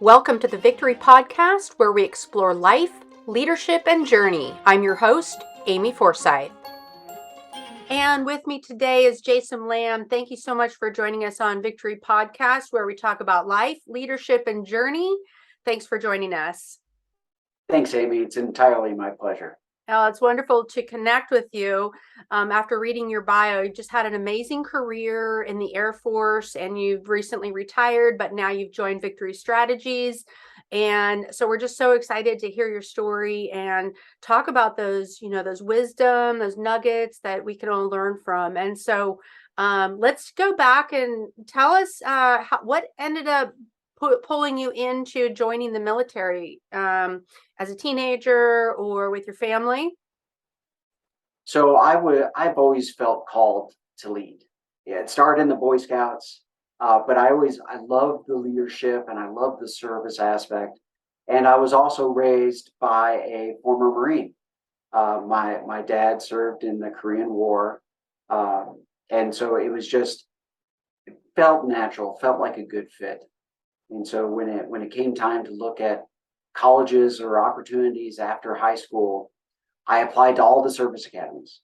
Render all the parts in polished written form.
Welcome to the Victory Podcast, where we explore life, leadership, and journey. I'm your host, Amy Forsyth. And with me today is Jason Lamb. Thank you so much for joining us on Victory Podcast, where we talk about life, leadership, and journey. Thanks for joining us. Thanks, Amy. It's entirely my pleasure. It's wonderful to connect with you. After reading your bio, you just had an amazing career in the Air Force, and you've recently retired, but now you've joined Victory Strategies. And so we're just so excited to hear your story and talk about those wisdom, those nuggets that we can all learn from. And so let's go back and tell us what ended up pulling you into joining the military as a teenager or with your family? So I've always felt called to lead. Yeah, it started in the Boy Scouts, but I love the leadership and I love the service aspect. And I was also raised by a former Marine. My dad served in the Korean War, and so it felt natural, felt like a good fit. And so when it came time to look at colleges or opportunities after high school, I applied to all the service academies.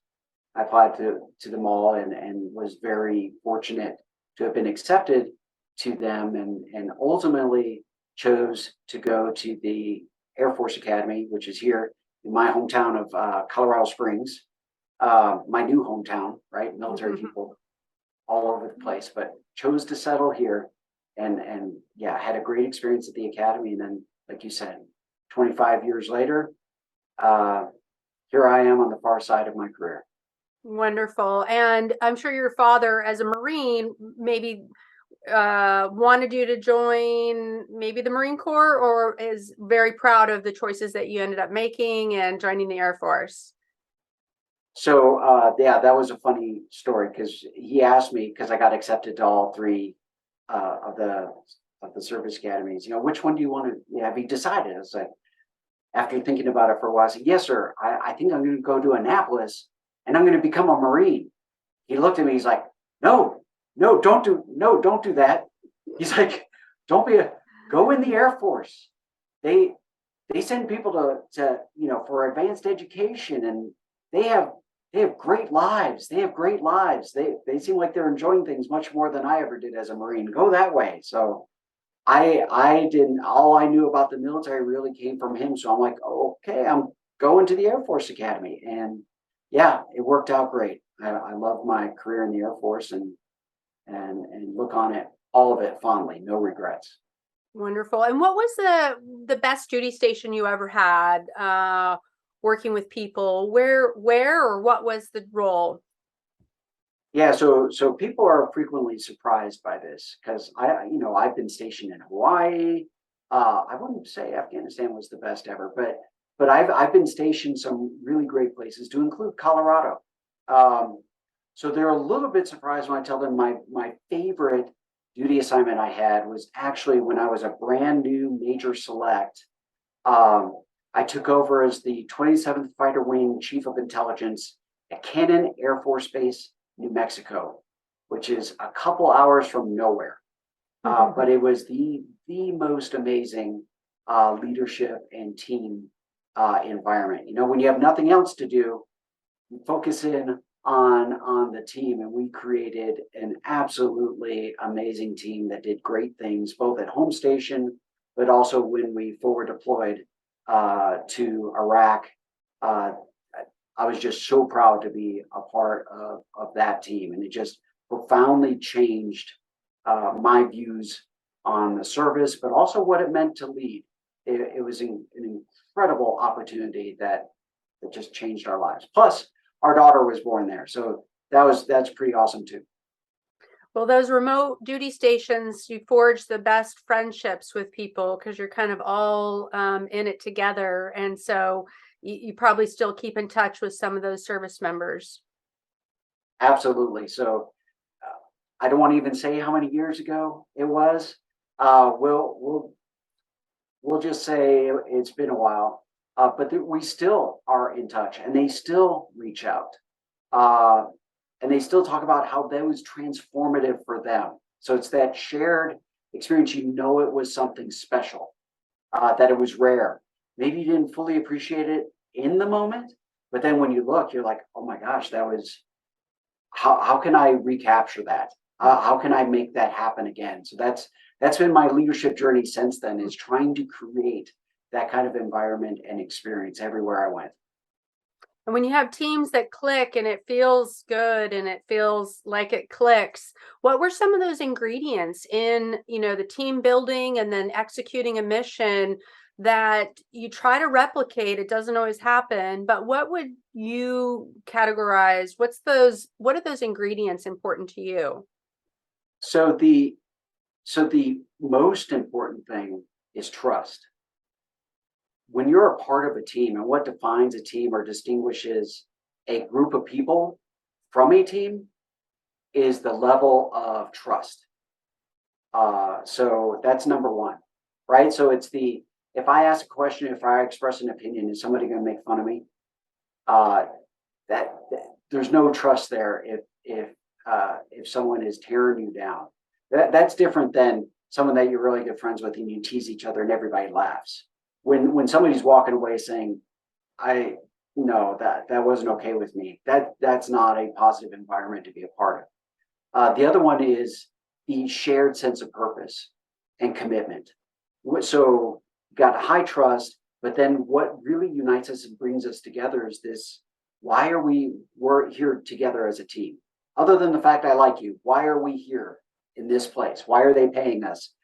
I applied to them all and was very fortunate to have been accepted to them and ultimately chose to go to the Air Force Academy, which is here in my hometown of Colorado Springs, my new hometown, right? Military people all over the place, but chose to settle here. And yeah, had a great experience at the academy. And then, like you said, 25 years later, here I am on the far side of my career. Wonderful. And I'm sure your father, as a Marine, maybe wanted you to join maybe the Marine Corps, or is very proud of the choices that you ended up making and joining the Air Force. So yeah, that was a funny story because he asked me, because I got accepted to all three of the service academies, which one do you want to have you decided? I was like, after thinking about it for a while, I said, yes, sir, I think I'm going to go to Annapolis and I'm going to become a Marine. He looked at me, he's like, no, don't do that. He's like, go in the Air Force. They send people to for advanced education, and they have great lives. They have great lives. They seem like they're enjoying things much more than I ever did as a Marine. Go that way. So I didn't, all I knew about the military really came from him. So I'm like, okay, I'm going to the Air Force Academy. And yeah, it worked out great. I love my career in the Air Force and look on it, all of it fondly, no regrets. Wonderful. And what was the best duty station you ever had? Working with people, where or what was the role? Yeah, so people are frequently surprised by this because I've been stationed in Hawaii. I wouldn't say Afghanistan was the best ever, but I've been stationed some really great places, to include Colorado. So they're a little bit surprised when I tell them my favorite duty assignment I had was actually when I was a brand new Major Select. I took over as the 27th Fighter Wing Chief of Intelligence at Cannon Air Force Base, New Mexico, which is a couple hours from nowhere. But it was the most amazing leadership and team environment. When you have nothing else to do, you focus in on the team, and we created an absolutely amazing team that did great things both at home station, but also when we forward deployed to Iraq. I was just so proud to be a part of that team, and it just profoundly changed my views on the service, but also what it meant to lead. It was an incredible opportunity that just changed our lives. Plus, our daughter was born there, so that's pretty awesome too. Well, those remote duty stations, you forge the best friendships with people because you're kind of all in it together. And so you probably still keep in touch with some of those service members. Absolutely. So I don't want to even say how many years ago it was. We'll just say it's been a while, but we still are in touch, and they still reach out. And they still talk about how that was transformative for them. So it's that shared experience, you know it was something special, that it was rare. Maybe you didn't fully appreciate it in the moment, but then when you look, you're like, oh my gosh, that was, how can I recapture that? How can I make that happen again? So that's been my leadership journey since then, is trying to create that kind of environment and experience everywhere I went. And when you have teams that click and it feels good and it feels like it clicks, what were some of those ingredients in, the team building and then executing a mission that you try to replicate? It doesn't always happen, but what would you categorize? What are those ingredients important to you? So the most important thing is trust. When you're a part of a team, and what defines a team or distinguishes a group of people from a team is the level of trust. So that's number one, right? So if I ask a question, if I express an opinion, is somebody going to make fun of me? Uh, that there's no trust there if someone is tearing you down. That's different than someone that you're really good friends with and you tease each other and everybody laughs. When somebody's walking away saying, I no, that wasn't okay with me, that's not a positive environment to be a part of. The other one is the shared sense of purpose and commitment. So got high trust, but then what really unites us and brings us together is this: why are we're here together as a team? Other than the fact I like you, why are we here in this place? Why are they paying us?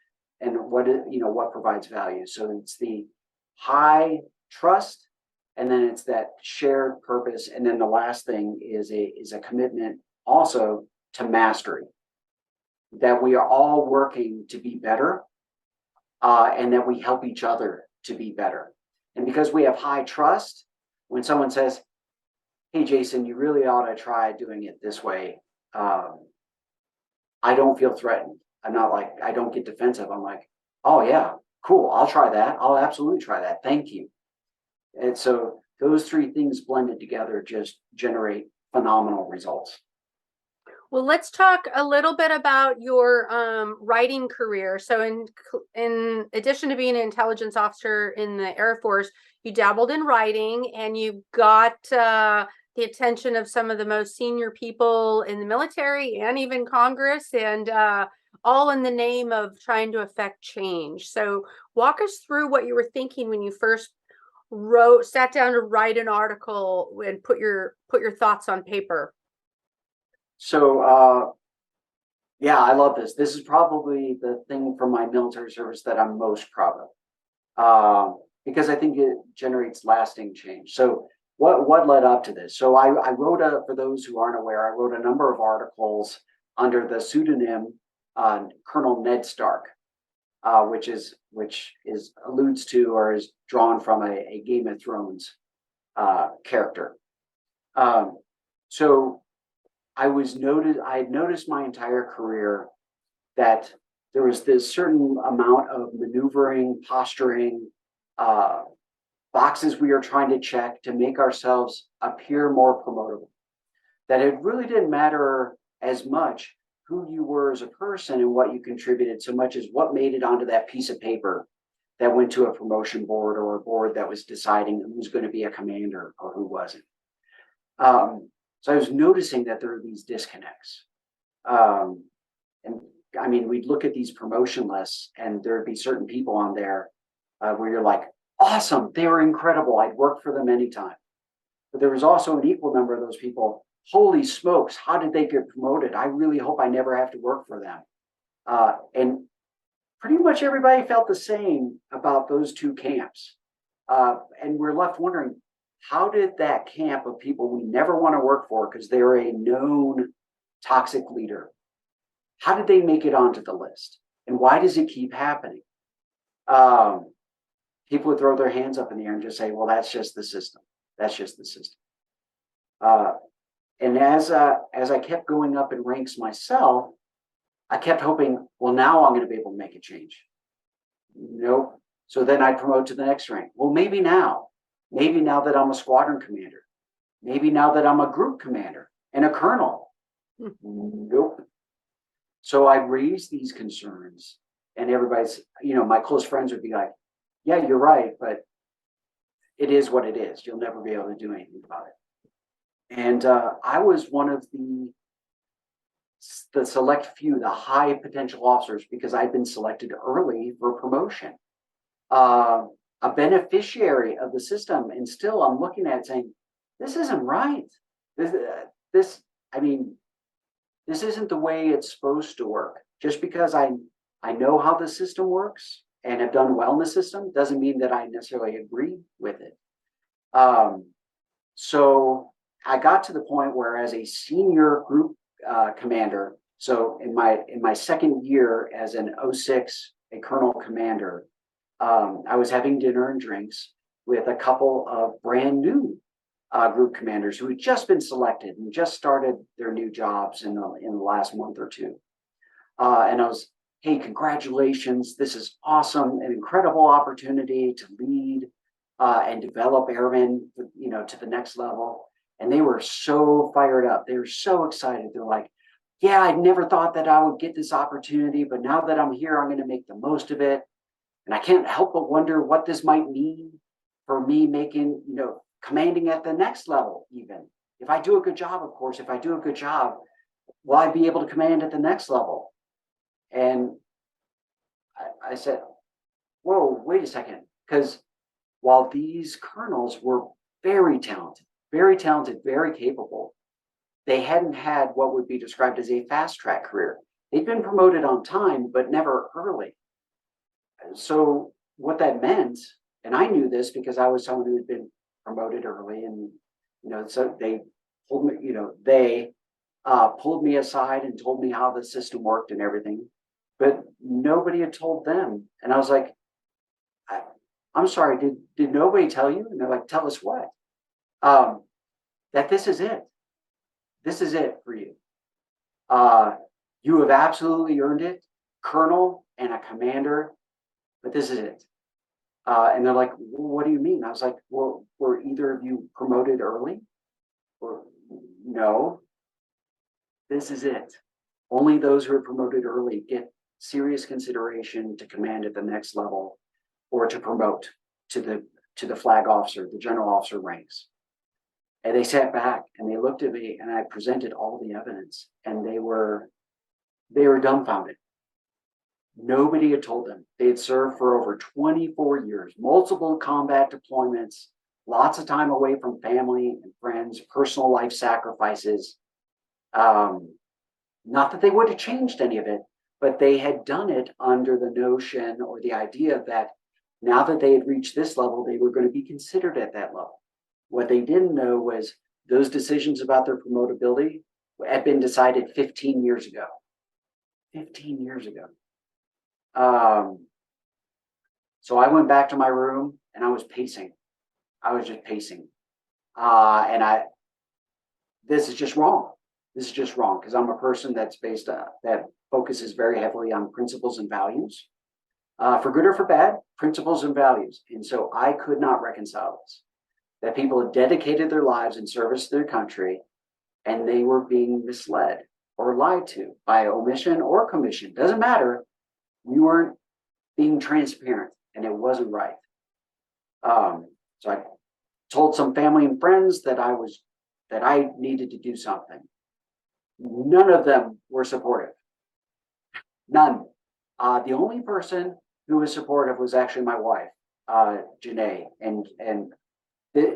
And what provides value? So it's the high trust, and then it's that shared purpose, and then the last thing is a commitment also to mastery, that we are all working to be better, and that we help each other to be better. And because we have high trust, when someone says, hey Jason, you really ought to try doing it this way, I don't feel threatened. I don't get defensive. I'm like, oh yeah, cool, I'll try that. I'll absolutely try that, thank you. And so those three things blended together just generate phenomenal results. Well, let's talk a little bit about your writing career. So, in addition to being an intelligence officer in the Air Force, you dabbled in writing, and you got the attention of some of the most senior people in the military and even Congress, and all in the name of trying to affect change. So, walk us through what you were thinking when you first sat down to write an article and put your thoughts on paper. So yeah, I love this. This is probably the thing from my military service that I'm most proud of, because I think it generates lasting change. So what led up to this? So I wrote for those who aren't aware, I wrote a number of articles under the pseudonym Colonel Ned Stark, which alludes to or is drawn from a Game of Thrones character. So I had noticed my entire career that there was this certain amount of maneuvering, posturing, boxes we are trying to check to make ourselves appear more promotable. That it really didn't matter as much who you were as a person and what you contributed, so much as what made it onto that piece of paper that went to a promotion board or a board that was deciding who was going to be a commander or who wasn't. So I was noticing that there are these disconnects. And I mean, we'd look at these promotion lists and there'd be certain people on there where you're like, awesome, they were incredible, I'd work for them anytime. But there was also an equal number of those people, holy smokes, how did they get promoted? I really hope I never have to work for them. And pretty much everybody felt the same about those two camps. And we're left wondering, how did that camp of people we never want to work for because they're a known toxic leader, how did they make it onto the list? And why does it keep happening? People would throw their hands up in the air and just say, well, that's just the system. That's just the system. And as I kept going up in ranks myself, I kept hoping, well, now I'm going to be able to make a change. Nope. So then I'd promote to the next rank. Well, maybe now that I'm a squadron commander, maybe now that I'm a group commander and a colonel. Nope. So I raised these concerns And everybody's, my close friends would be like, yeah, you're right, but it is what it is. You'll never be able to do anything about it. And I was one of the select few, the high potential officers, because I'd been selected early for promotion, uh, a beneficiary of the system. And still I'm looking at it saying, this isn't right. This, I mean, this isn't the way it's supposed to work. Just because I know how the system works and have done well in the system doesn't mean that I necessarily agree with it. So I got to the point where, as a senior group commander, so in my second year as an 06, a colonel commander, I was having dinner and drinks with a couple of brand new group commanders who had just been selected and just started their new jobs in the last month or two. And I was, hey, congratulations! This is awesome, an incredible opportunity to lead and develop airmen, to the next level. And they were so fired up. They were so excited. They're like, yeah, I never thought that I would get this opportunity, but now that I'm here, I'm going to make the most of it. And I can't help but wonder what this might mean for me making, commanding at the next level, even. If I do a good job, of course, if I do a good job, will I be able to command at the next level? And I said, whoa, wait a second. Because while these colonels were very talented, very capable, they hadn't had what would be described as a fast track career. They'd been promoted on time, but never early. So what that meant, and I knew this because I was someone who had been promoted early, and so they pulled me, pulled me aside and told me how the system worked and everything, but nobody had told them. And I was like, I'm sorry, did nobody tell you? And they're like, tell us what? That this is it. This is it for you. You have absolutely earned it, colonel and a commander, but this is it. And they're like, well, what do you mean? I was like, well, were either of you promoted early? Or no, this is it. Only those who are promoted early get serious consideration to command at the next level, or to promote to the flag officer, the general officer ranks. And they sat back and they looked at me, and I presented all the evidence, and they were dumbfounded. Nobody had told them. They had served for over 24 years, multiple combat deployments, lots of time away from family and friends, personal life sacrifices. Not that they would have changed any of it, but they had done it under the notion or the idea that now that they had reached this level, they were going to be considered at that level. What they didn't know was those decisions about their promotability had been decided 15 years ago. 15 years ago. So I went back to my room and I was pacing. I was just pacing. This is just wrong. This is just wrong, because I'm a person that's that focuses very heavily on principles and values. For good or for bad, principles and values. And so I could not reconcile this. That people had dedicated their lives in service to their country, and they were being misled or lied to by omission or commission. Doesn't matter. We weren't being transparent, and it wasn't right. So I told some family and friends that I needed to do something. None of them were supportive. None. The only person who was supportive was actually my wife, Janae, and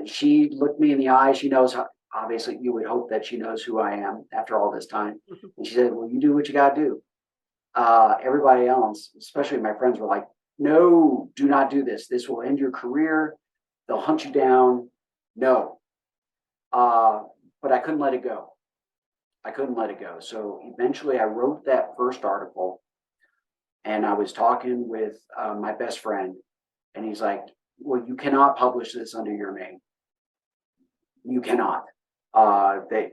she looked me in the eye. She knows how. Obviously, you would hope that she knows who I am after all this time. And she said, well, you do what you got to do. Everybody else, especially my friends, were like, no, do not do this. This will end your career. They'll hunt you down. No. But I couldn't let it go. I couldn't let it go. So eventually I wrote that first article, and I was talking with my best friend, and he's like, well, you cannot publish this under your name. You cannot. But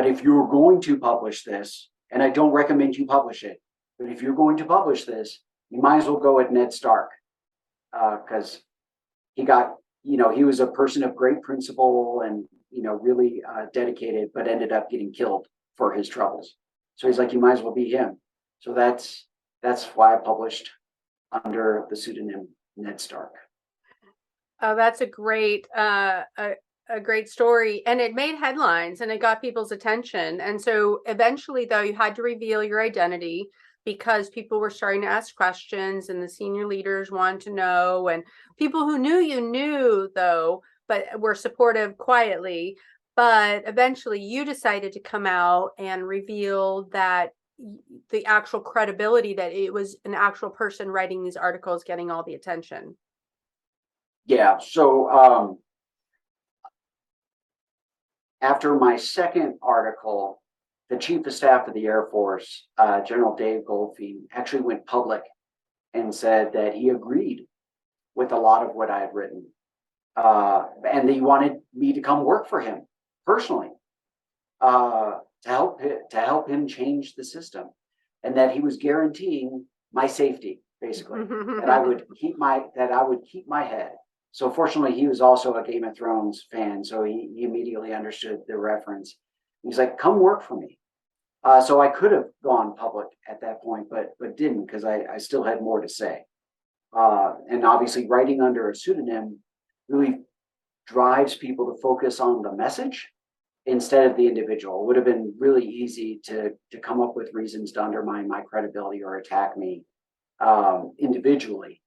if you're going to publish this, and I don't recommend you publish it, but if you're going to publish this, you might as well go at Ned Stark, because he was a person of great principle and, really dedicated, but ended up getting killed for his troubles. So he's like, you might as well be him. So that's that's why I published under the pseudonym Ned Stark. Oh, that's a great story, and it made headlines and it got people's attention. And so eventually, though, you had to reveal your identity because people were starting to ask questions and the senior leaders wanted to know, and people who knew you knew, though, but were supportive quietly. But eventually you decided to come out and reveal that the actual credibility, that it was an actual person writing these articles getting all the attention. Yeah. So after my second article, the Chief of Staff of the Air Force, General Dave Goldfein, actually went public and said that he agreed with a lot of what I had written, and that he wanted me to come work for him personally, to help him change the system, and that he was guaranteeing my safety, basically, that I would keep my head. So fortunately, he was also a Game of Thrones fan, so he immediately understood the reference. He's like, "Come work for me." So I could have gone public at that point, but didn't, because I still had more to say. And obviously, writing under a pseudonym really drives people to focus on the message instead of the individual. It would have been really easy to come up with reasons to undermine my credibility or attack me individually.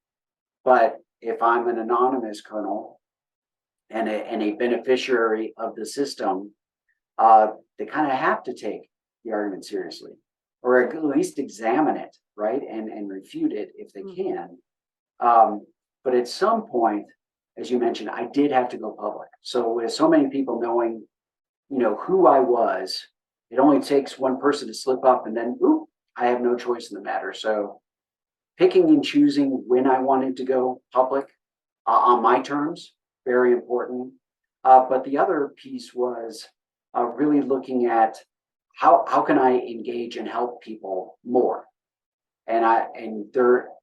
But if I'm an anonymous colonel and a beneficiary of the system, they kind of have to take the argument seriously, or at least examine it, right, and refute it if they can. But at some point, as you mentioned, I did have to go public. So with so many people knowing, who I was, it only takes one person to slip up, and then, oop, I have no choice in the matter. So picking and choosing when I wanted to go public on my terms, very important. But the other piece was really looking at how can I engage and help people more,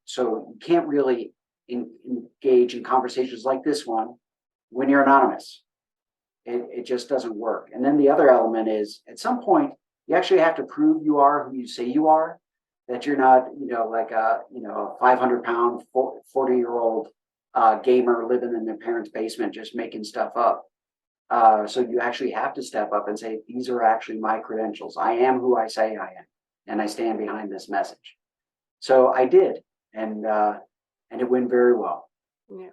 so you can't really engage in conversations like this one when you're anonymous. It just doesn't work. And then the other element is, at some point, you actually have to prove you are who you say you are, that you're not, like a 500-pound, 40-year-old gamer living in their parents' basement just making stuff up. So you actually have to step up and say, these are actually my credentials. I am who I say I am, and I stand behind this message. So I did, and it went very well. Yeah.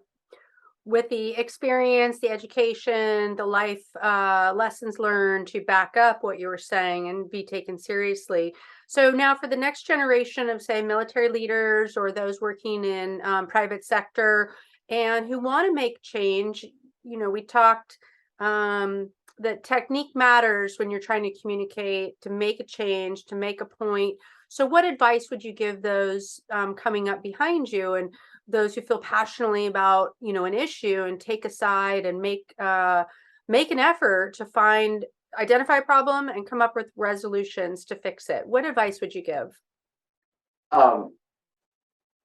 With the experience, the education, the life lessons learned to back up what you were saying and be taken seriously. So now for the next generation of, say, military leaders or those working in private sector and who want to make change, we talked that technique matters when you're trying to communicate, to make a change, to make a point. So what advice would you give those coming up behind you, and those who feel passionately about, an issue and take a side and make an effort to identify a problem and come up with resolutions to fix it? What advice would you give?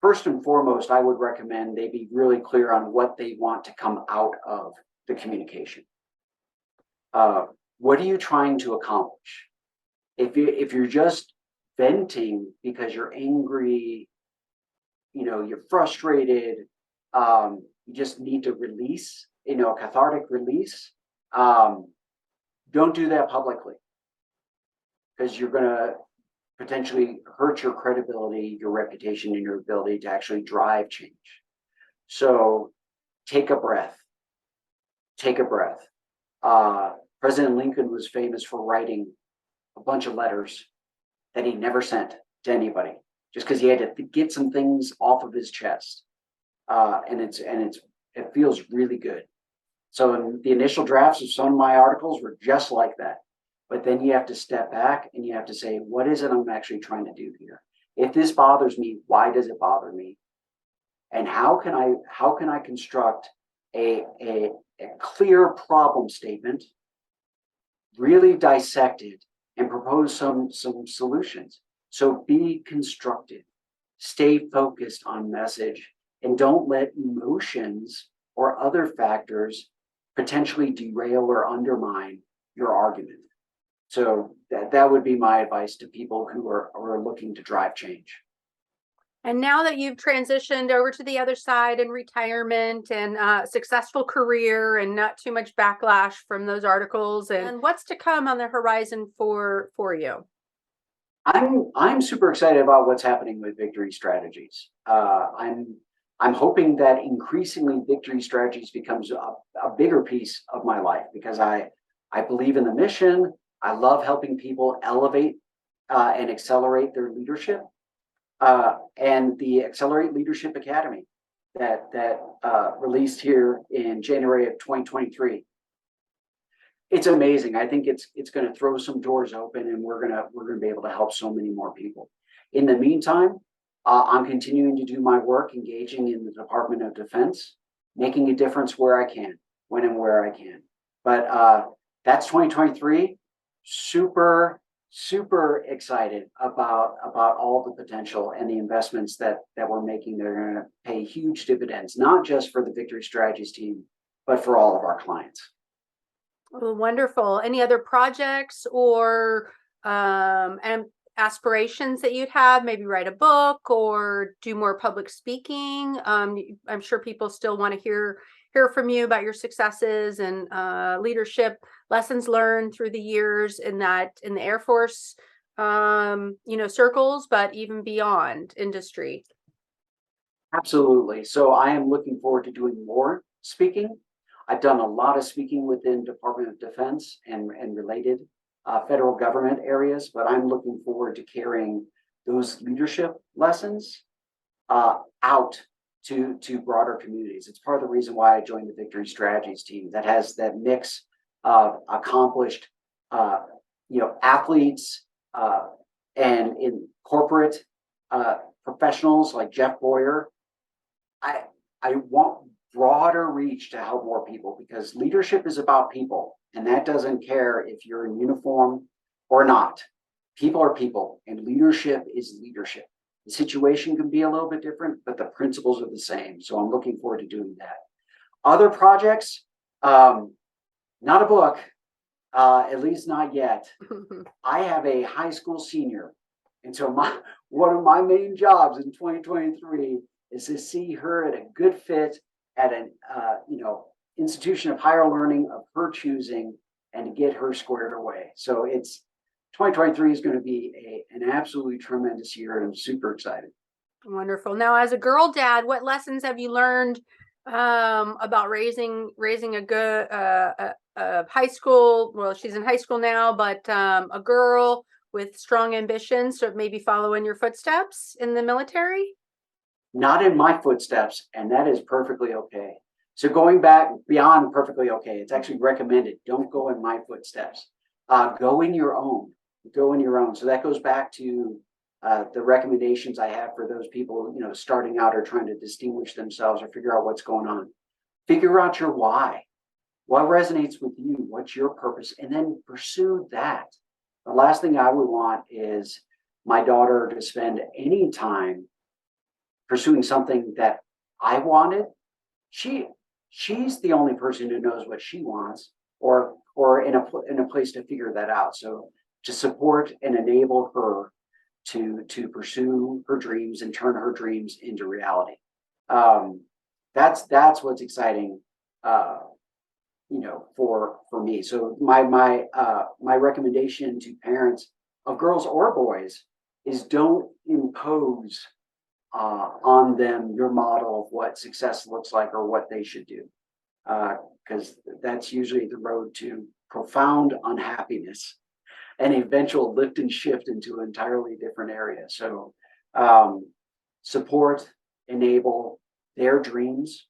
First and foremost, I would recommend they be really clear on what they want to come out of the communication. What are you trying to accomplish? If you're just venting because you're angry, you're frustrated, you just need to release, a cathartic release, don't do that publicly, because you're going to potentially hurt your credibility, your reputation, and your ability to actually drive change. So take a breath. Take a breath. President Lincoln was famous for writing a bunch of letters that he never sent to anybody, just because he had to get some things off of his chest, and it feels really good. So the initial drafts of some of my articles were just like that, but then you have to step back and you have to say, what is it I'm actually trying to do here? If this bothers me, why does it bother me? And how can I construct a clear problem statement, really dissect it, and propose some solutions? So be constructive, stay focused on message, and don't let emotions or other factors potentially derail or undermine your argument. So that would be my advice to people who are looking to drive change. And now that you've transitioned over to the other side in retirement and successful career and not too much backlash from those articles, and what's to come on the horizon for you? I'm super excited about what's happening with Victory Strategies. I'm hoping that increasingly Victory Strategies becomes a bigger piece of my life because I believe in the mission. I love helping people elevate and accelerate their leadership. And the Accelerate Leadership Academy that released here in January of 2023. It's amazing. I think it's going to throw some doors open, and we're gonna be able to help so many more people. In the meantime, I'm continuing to do my work, engaging in the Department of Defense, making a difference where I can, when and where I can. But that's 2023. Super excited about all the potential and the investments that we're making. They're going to pay huge dividends, not just for the Victory Strategies team, but for all of our clients. Well, wonderful. Any other projects or and aspirations that you'd have? Maybe write a book or do more public speaking. I'm sure people still want to hear from you about your successes and leadership lessons learned through the years in the Air Force, circles, but even beyond industry. Absolutely. So I am looking forward to doing more speaking. I've done a lot of speaking within Department of Defense and related federal government areas, but I'm looking forward to carrying those leadership lessons out to broader communities. It's part of the reason why I joined the Victory Strategies team that has that mix of accomplished, athletes and in corporate professionals like Jeff Boyer. I want broader reach to help more people because leadership is about people, and that doesn't care if you're in uniform or not. People are people, and leadership is leadership. The situation can be a little bit different, but the principles are the same. So I'm looking forward to doing that. Other projects, not a book, at least not yet. I have a high school senior, and so one of my main jobs in 2023 is to see her at a good fit at an institution of higher learning of her choosing and to get her squared away. So 2023 is going to be an absolutely tremendous year, and I'm super excited. Wonderful. Now, as a girl dad, what lessons have you learned about raising a good high school? Well, she's in high school now, but a girl with strong ambitions, so maybe follow in your footsteps in the military? Not in my footsteps, and that is perfectly okay. So going back beyond perfectly okay, it's actually recommended. Don't go in my footsteps. Go in your own. Go in your own. So that goes back to the recommendations I have for those people, starting out or trying to distinguish themselves or figure out what's going on. Figure out your why. What resonates with you? What's your purpose? And then pursue that. The last thing I would want is my daughter to spend any time pursuing something that I wanted. She's the only person who knows what she wants, or in a place to figure that out. So to support and enable her to pursue her dreams and turn her dreams into reality. That's what's exciting, for me. So my recommendation to parents of girls or boys is don't impose on them your model of what success looks like or what they should do, because that's usually the road to profound unhappiness and eventual lift and shift into an entirely different area. So support, enable their dreams,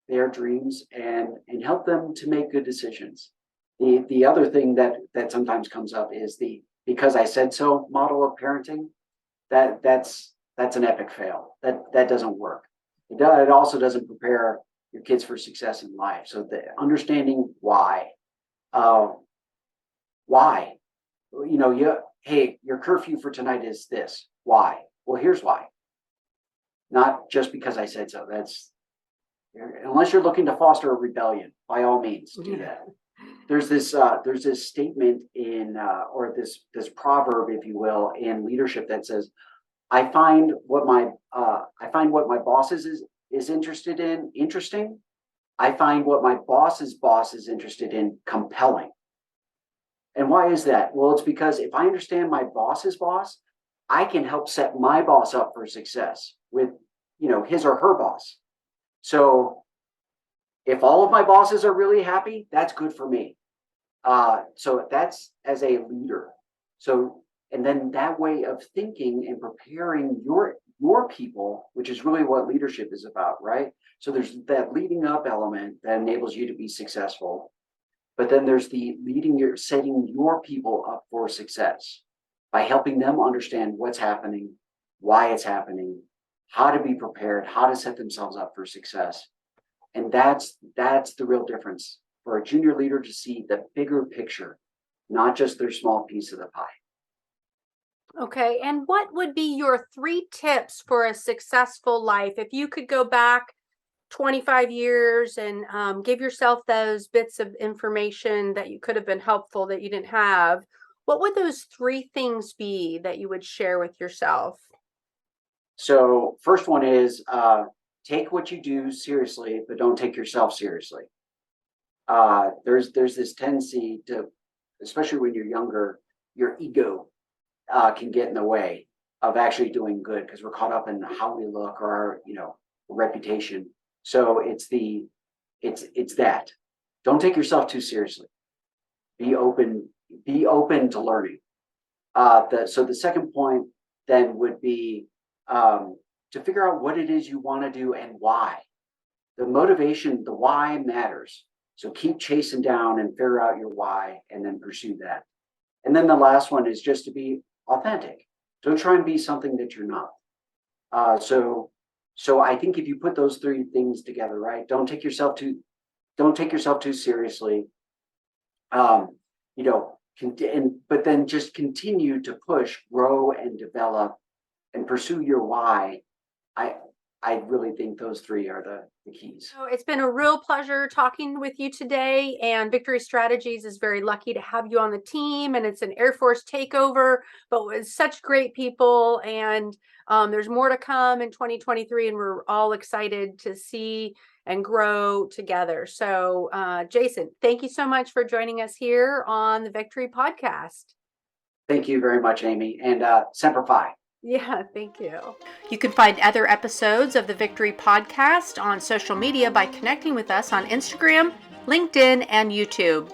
and help them to make good decisions. The other thing that sometimes comes up is the because I said so model of parenting. That's an epic fail. That doesn't work. It also doesn't prepare your kids for success in life. So the understanding why. Hey, your curfew for tonight is this. Why? Well, here's why. Not just because I said so. Unless you're looking to foster a rebellion, by all means do that. There's this statement in or this proverb, if you will, in leadership that says, I find what my boss is interested in interesting. I find what my boss's boss is interested in compelling. And why is that? Well, it's because if I understand my boss's boss, I can help set my boss up for success with, his or her boss. So if all of my bosses are really happy, that's good for me. So that's as a leader. So, and then that way of thinking and preparing your people, which is really what leadership is about, right? So there's that leading up element that enables you to be successful. But then there's the setting your people up for success by helping them understand what's happening, why it's happening, how to be prepared, how to set themselves up for success. And that's the real difference for a junior leader to see the bigger picture, not just their small piece of the pie. Okay. And what would be your 3 tips for a successful life? If you could go back 25 years and give yourself those bits of information that you could have been helpful that you didn't have, what would those 3 things be that you would share with yourself? So first one is take what you do seriously, but don't take yourself seriously. There's this tendency to, especially when you're younger, your ego can get in the way of actually doing good because we're caught up in how we look or our, reputation. So it's that. Don't take yourself too seriously. Be open to learning. So the second point then would be to figure out what it is you want to do and why. The motivation, the why matters. So keep chasing down and figure out your why and then pursue that. And then the last one is just to be authentic. Don't try and be something that you're not. So I think if you put those 3 things together, right? Don't take yourself too seriously. But then just continue to push, grow, and develop, and pursue your why. I really think those 3 are the keys. So it's been a real pleasure talking with you today. And Victory Strategies is very lucky to have you on the team. And it's an Air Force takeover, but with such great people. And there's more to come in 2023. And we're all excited to see and grow together. So, Jason, thank you so much for joining us here on the Victory Podcast. Thank you very much, Amy. And Semper Fi. Yeah, thank you. You can find other episodes of the Victory Podcast on social media by connecting with us on Instagram, LinkedIn, and YouTube.